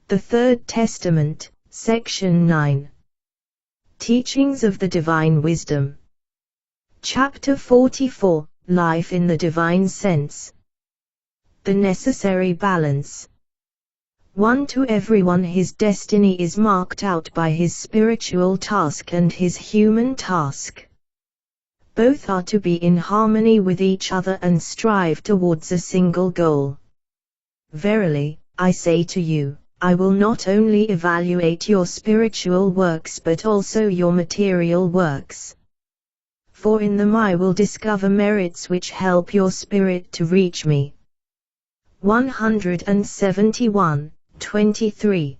The Third Testament, Section 9. Teachings of the Divine Wisdom. Chapter 44, Life in the Divine Sense. The Necessary Balance. 1. To everyone his destiny is marked out by his spiritual task and his human task. Both are to be in harmony with each other and strive towards a single goal. Verily, I say to you, I will not only evaluate your spiritual works but also your material works. For in them I will discover merits which help your spirit to reach me. 171:23.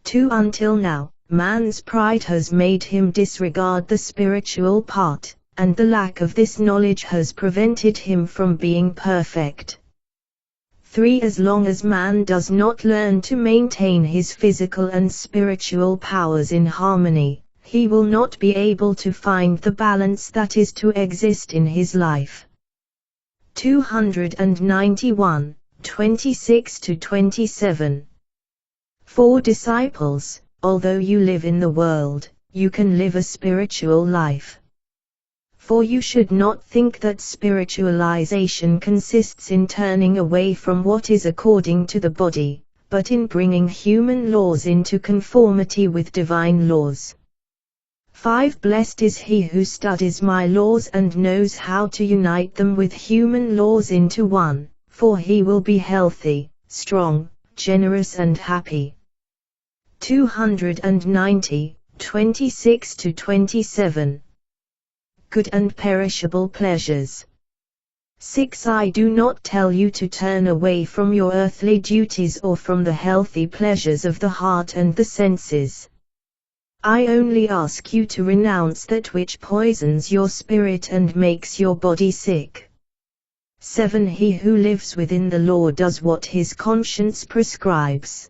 2. Until now, man's pride has made him disregard the spiritual part, and the lack of this knowledge has prevented him from being perfect. 3. As long as man does not learn to maintain his physical and spiritual powers in harmony, he will not be able to find the balance that is to exist in his life. 291:26-27. 4. Disciples, although you live in the world, you can live a spiritual life. For you should not think that spiritualization consists in turning away from what is according to the body, but in bringing human laws into conformity with divine laws. 5. Blessed is he who studies my laws and knows how to unite them with human laws into one, for he will be healthy, strong, generous and happy. 290:26-27. Good and perishable pleasures. 6. I do not tell you to turn away from your earthly duties or from the healthy pleasures of the heart and the senses. I only ask you to renounce that which poisons your spirit and makes your body sick. 7. He who lives within the law does what his conscience prescribes.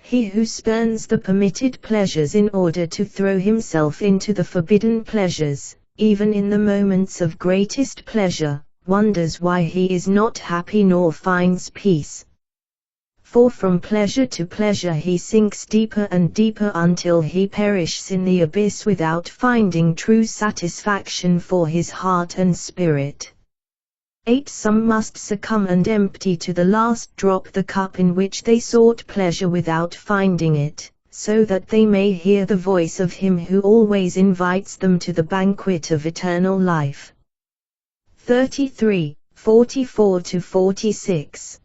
He who spurns the permitted pleasures in order to throw himself into the forbidden pleasures, even in the moments of greatest pleasure, wonders why he is not happy nor finds peace. For from pleasure to pleasure he sinks deeper and deeper until he perishes in the abyss without finding true satisfaction for his heart and spirit. 8. Some must succumb and empty to the last drop the cup in which they sought pleasure without finding it, so that they may hear the voice of him who always invites them to the banquet of eternal life. 33:44-46.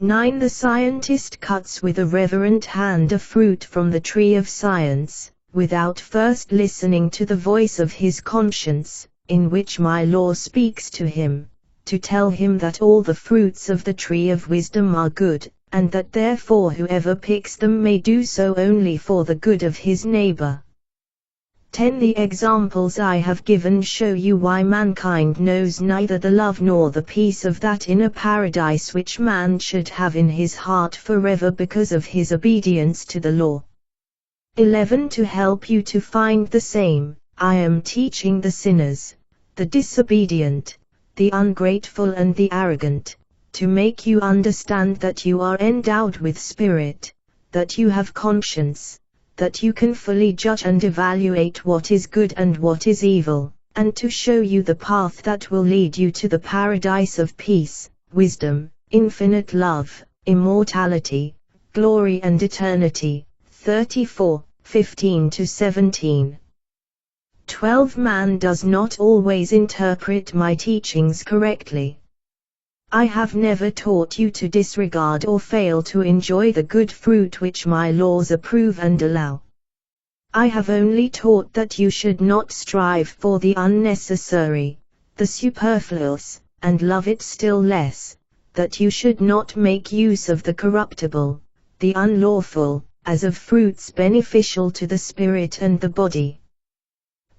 9. The scientist cuts with a reverent hand a fruit from the tree of science, without first listening to the voice of his conscience, in which my law speaks to him, to tell him that all the fruits of the tree of wisdom are good, and that therefore whoever picks them may do so only for the good of his neighbor. 10. The examples I have given show you why mankind knows neither the love nor the peace of that inner paradise which man should have in his heart forever because of his obedience to the law. 11. To help you to find the same, I am teaching the sinners, the disobedient, the ungrateful and the arrogant, to make you understand that you are endowed with spirit, that you have conscience, that you can fully judge and evaluate what is good and what is evil, and to show you the path that will lead you to the paradise of peace, wisdom, infinite love, immortality, glory and eternity. 34:15-17. 12. Man does not always interpret my teachings correctly. I have never taught you to disregard or fail to enjoy the good fruit which my laws approve and allow. I have only taught that you should not strive for the unnecessary, the superfluous, and love it still less, that you should not make use of the corruptible, the unlawful, as of fruits beneficial to the spirit and the body.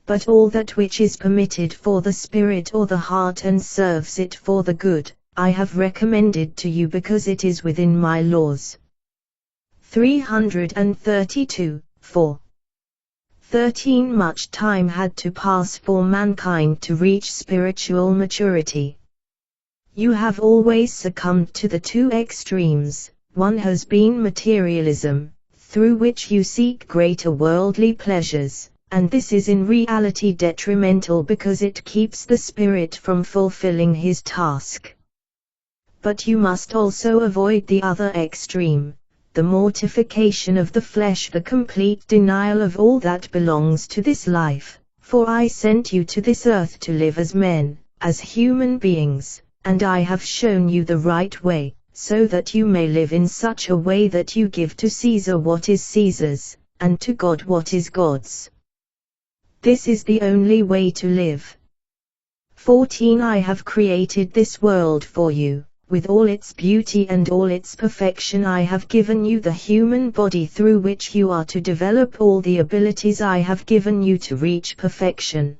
But all that which is permitted for the spirit or the heart and serves it for the good, I have recommended to you because it is within my laws. 332:4. 13. Much time had to pass for mankind to reach spiritual maturity. You have always succumbed to the two extremes, one has been materialism, through which you seek greater worldly pleasures, and this is in reality detrimental because it keeps the spirit from fulfilling his task. But you must also avoid the other extreme, the mortification of the flesh, the complete denial of all that belongs to this life, for I sent you to this earth to live as men, as human beings, and I have shown you the right way, so that you may live in such a way that you give to Caesar what is Caesar's, and to God what is God's. This is the only way to live. 14 I have created this world for you. With all its beauty and all its perfection I have given you the human body through which you are to develop all the abilities I have given you to reach perfection.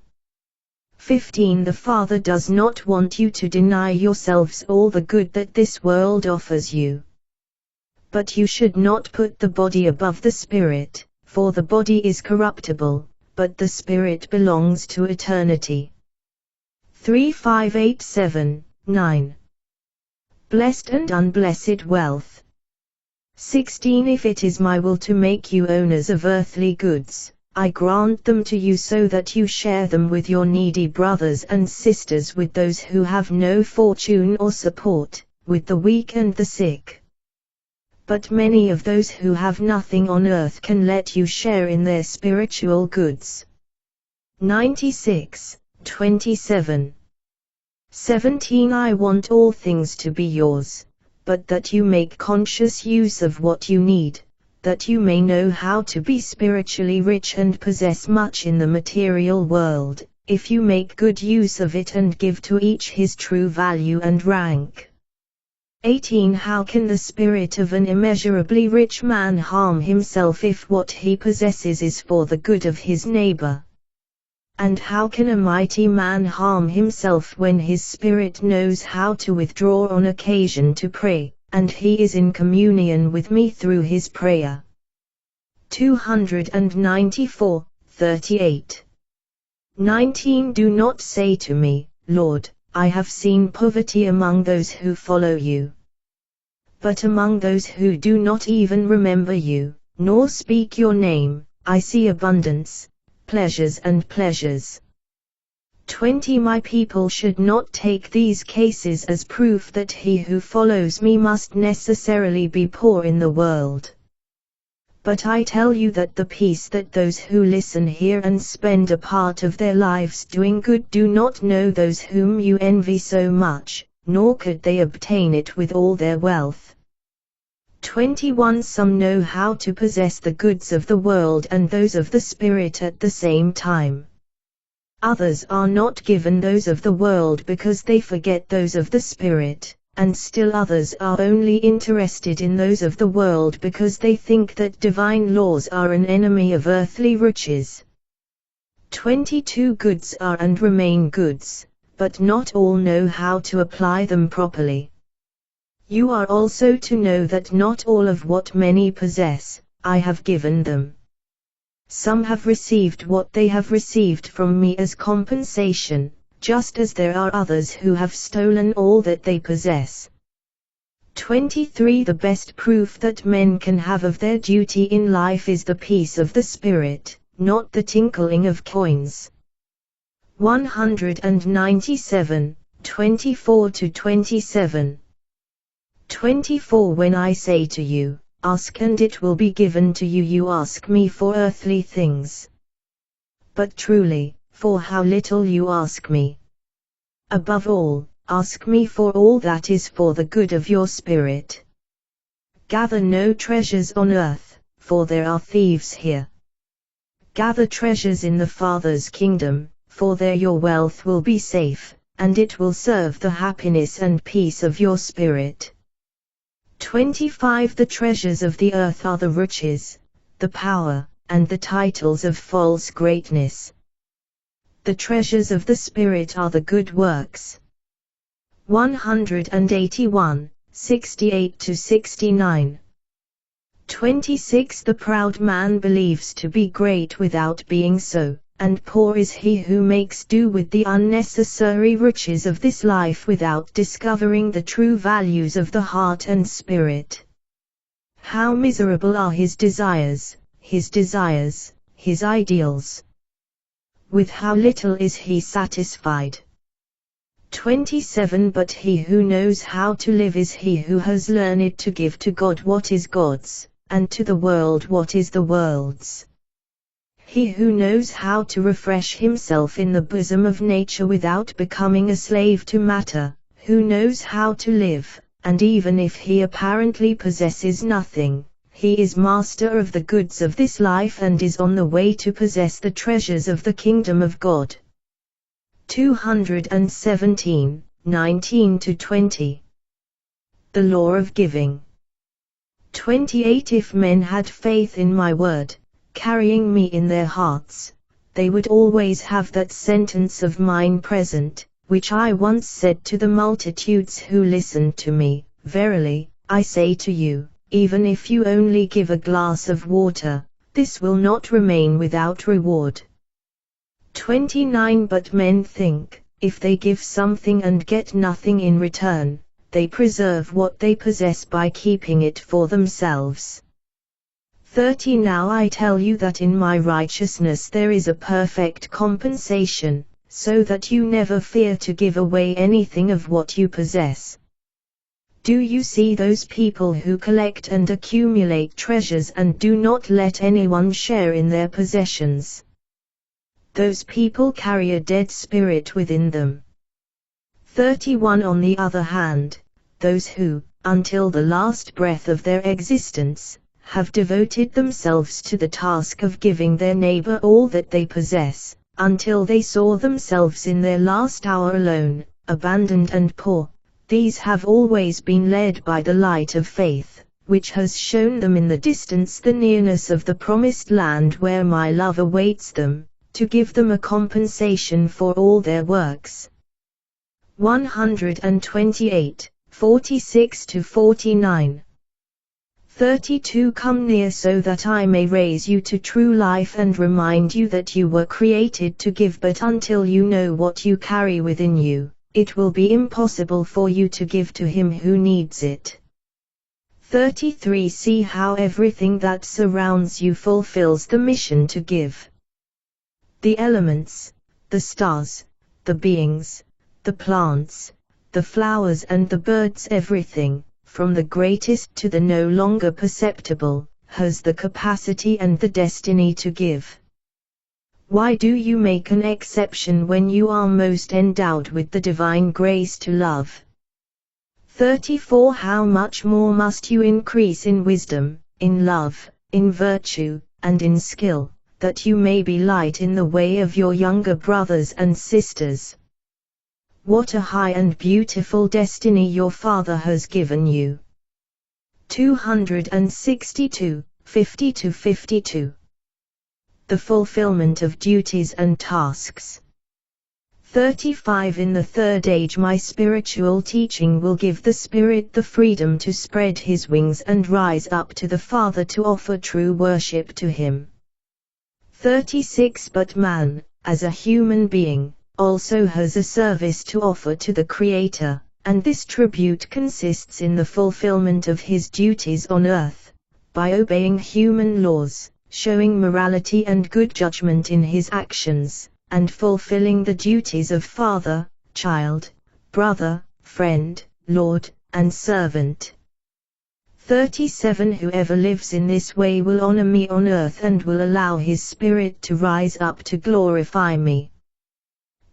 15 The Father does not want you to deny yourselves all the good that this world offers you. But you should not put the body above the spirit, for the body is corruptible, but the spirit belongs to eternity. 3 5 8 7 9 Blessed and unblessed wealth. 16 If it is my will to make you owners of earthly goods, I grant them to you so that you share them with your needy brothers and sisters, with those who have no fortune or support, with the weak and the sick. But many of those who have nothing on earth can let you share in their spiritual goods. 96, 27. 17 I want all things to be yours, but that you make conscious use of what you need, that you may know how to be spiritually rich and possess much in the material world, if you make good use of it and give to each his true value and rank. 18 How can the spirit of an immeasurably rich man harm himself if what he possesses is for the good of his neighbor? And how can a mighty man harm himself when his spirit knows how to withdraw on occasion to pray, and he is in communion with me through his prayer? 294, 38. 19 Do not say to me, Lord, I have seen poverty among those who follow you. But among those who do not even remember you, nor speak your name, I see abundance, pleasures and pleasures. 20 My people should not take these cases as proof that he who follows me must necessarily be poor in the world. But I tell you that the peace that those who listen hear and spend a part of their lives doing good do not know those whom you envy so much, nor could they obtain it with all their wealth. 21 Some know how to possess the goods of the world and those of the Spirit at the same time. Others are not given those of the world because they forget those of the Spirit, and still others are only interested in those of the world because they think that divine laws are an enemy of earthly riches. 22 Goods are and remain goods, but not all know how to apply them properly. You are also to know that not all of what many possess, I have given them. Some have received what they have received from me as compensation, just as there are others who have stolen all that they possess. 23 The best proof that men can have of their duty in life is the peace of the Spirit, not the tinkling of coins. 197, 24-27. 24 When I say to you, ask and it will be given to you, you ask me for earthly things. But truly, for how little you ask me. Above all, ask me for all that is for the good of your spirit. Gather no treasures on earth, for there are thieves here. Gather treasures in the Father's kingdom, for there your wealth will be safe, and it will serve the happiness and peace of your spirit. 25 The treasures of the earth are the riches, the power, and the titles of false greatness. The treasures of the Spirit are the good works. 181, 68-69. 26 The proud man believes to be great without being so, and poor is he who makes do with the unnecessary riches of this life without discovering the true values of the heart and spirit. How miserable are his desires, his ideals. With how little is he satisfied. 27 But he who knows how to live is he who has learned to give to God what is God's, and to the world what is the world's. He who knows how to refresh himself in the bosom of nature without becoming a slave to matter, who knows how to live, and even if he apparently possesses nothing, he is master of the goods of this life and is on the way to possess the treasures of the kingdom of God. 217, 19-20. The law of giving. 28 If men had faith in my word, carrying me in their hearts, they would always have that sentence of mine present, which I once said to the multitudes who listened to me, verily, I say to you, even if you only give a glass of water, this will not remain without reward. 29 But men think, if they give something and get nothing in return, they preserve what they possess by keeping it for themselves. 30 Now I tell you that in my righteousness there is a perfect compensation, so that you never fear to give away anything of what you possess. Do you see those people who collect and accumulate treasures and do not let anyone share in their possessions? Those people carry a dead spirit within them. 31 On the other hand, those who, until the last breath of their existence, have devoted themselves to the task of giving their neighbor all that they possess, until they saw themselves in their last hour alone, abandoned and poor, these have always been led by the light of faith, which has shown them in the distance the nearness of the promised land where my love awaits them, to give them a compensation for all their works. 128, 46-49. 32 Come near so that I may raise you to true life and remind you that you were created to give, but until you know what you carry within you, it will be impossible for you to give to him who needs it. 33 See how everything that surrounds you fulfills the mission to give. The elements, the stars, the beings, the plants, the flowers and the birds, everything, from the greatest to the no longer perceptible, has the capacity and the destiny to give. Why do you make an exception when you are most endowed with the divine grace to love? 34 How much more must you increase in wisdom, in love, in virtue, and in skill, that you may be light in the way of your younger brothers and sisters. What a high and beautiful destiny your Father has given you. 262, 50-52. The fulfillment of duties and tasks. 35 In the third age my spiritual teaching will give the Spirit the freedom to spread his wings and rise up to the Father to offer true worship to him. 36 But man, as a human being, also has a service to offer to the Creator, and this tribute consists in the fulfillment of his duties on earth, by obeying human laws, showing morality and good judgment in his actions, and fulfilling the duties of father, child, brother, friend, lord, and servant. 37 Whoever lives in this way will honor me on earth and will allow his spirit to rise up to glorify me.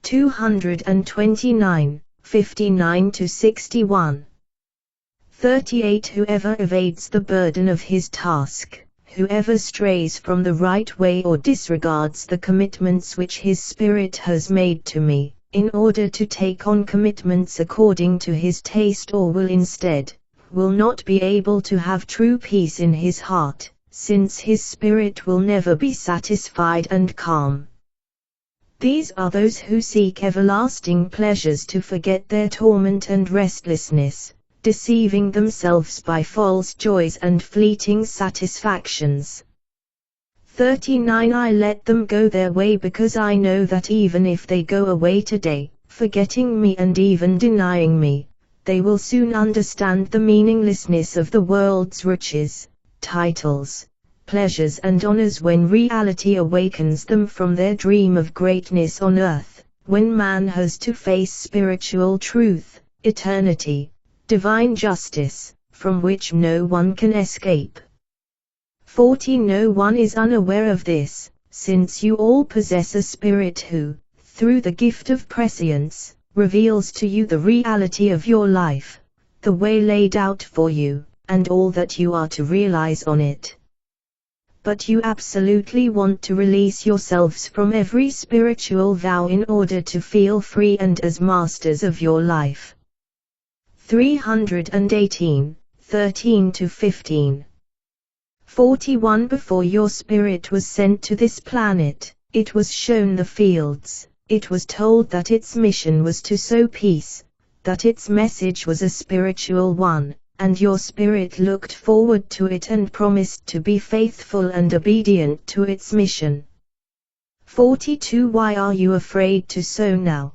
229, 59-61. 38 Whoever evades the burden of his task, whoever strays from the right way or disregards the commitments which his Spirit has made to me, in order to take on commitments according to his taste or will instead, will not be able to have true peace in his heart, since his spirit will never be satisfied and calm. These are those who seek everlasting pleasures to forget their torment and restlessness, deceiving themselves by false joys and fleeting satisfactions. 39 I let them go their way because I know that even if they go away today, forgetting me and even denying me, they will soon understand the meaninglessness of the world's riches, titles, pleasures and honors when reality awakens them from their dream of greatness on earth, when man has to face spiritual truth, eternity, divine justice, from which no one can escape. 40. No one is unaware of this, since you all possess a spirit who, through the gift of prescience, reveals to you the reality of your life, the way laid out for you, and all that you are to realize on it. But you absolutely want to release yourselves from every spiritual vow in order to feel free and as masters of your life. 318, 13-15. 41. Before your spirit was sent to this planet, it was shown the fields, it was told that its mission was to sow peace, that its message was a spiritual one, and your spirit looked forward to it and promised to be faithful and obedient to its mission. 42. Why are you afraid to sow now?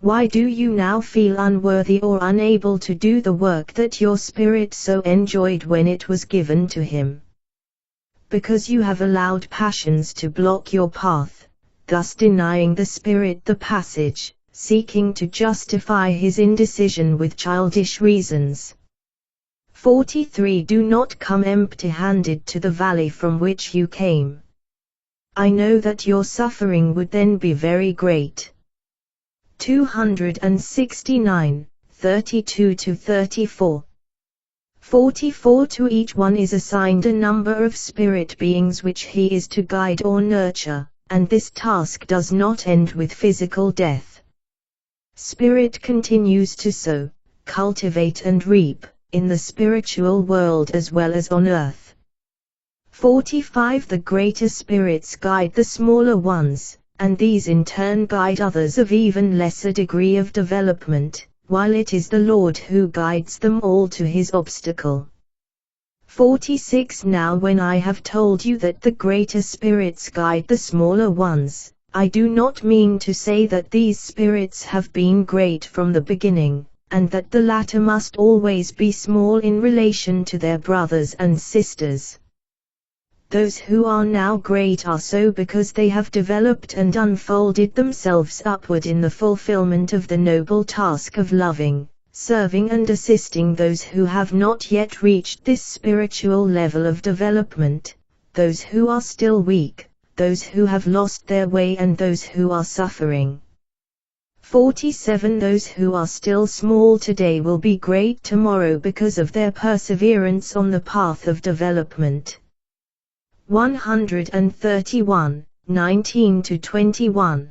Why do you now feel unworthy or unable to do the work that your spirit so enjoyed when it was given to him? Because you have allowed passions to block your path, thus denying the spirit the passage, seeking to justify his indecision with childish reasons. 43. Do not come empty-handed to the valley from which you came. I know that your suffering would then be very great. 269, 32-34. 44. To each one is assigned a number of spirit beings which he is to guide or nurture, and this task does not end with physical death. Spirit continues to sow, cultivate and reap, in the spiritual world as well as on earth. 45. The greater spirits guide the smaller ones, and these in turn guide others of even lesser degree of development, while it is the Lord who guides them all to his obstacle. 46. Now when I have told you that the greater spirits guide the smaller ones, I do not mean to say that these spirits have been great from the beginning, and that the latter must always be small in relation to their brothers and sisters. Those who are now great are so because they have developed and unfolded themselves upward in the fulfillment of the noble task of loving, serving and assisting those who have not yet reached this spiritual level of development, those who are still weak, those who have lost their way and those who are suffering. 47. Those who are still small today will be great tomorrow because of their perseverance on the path of development. 131, 19-21.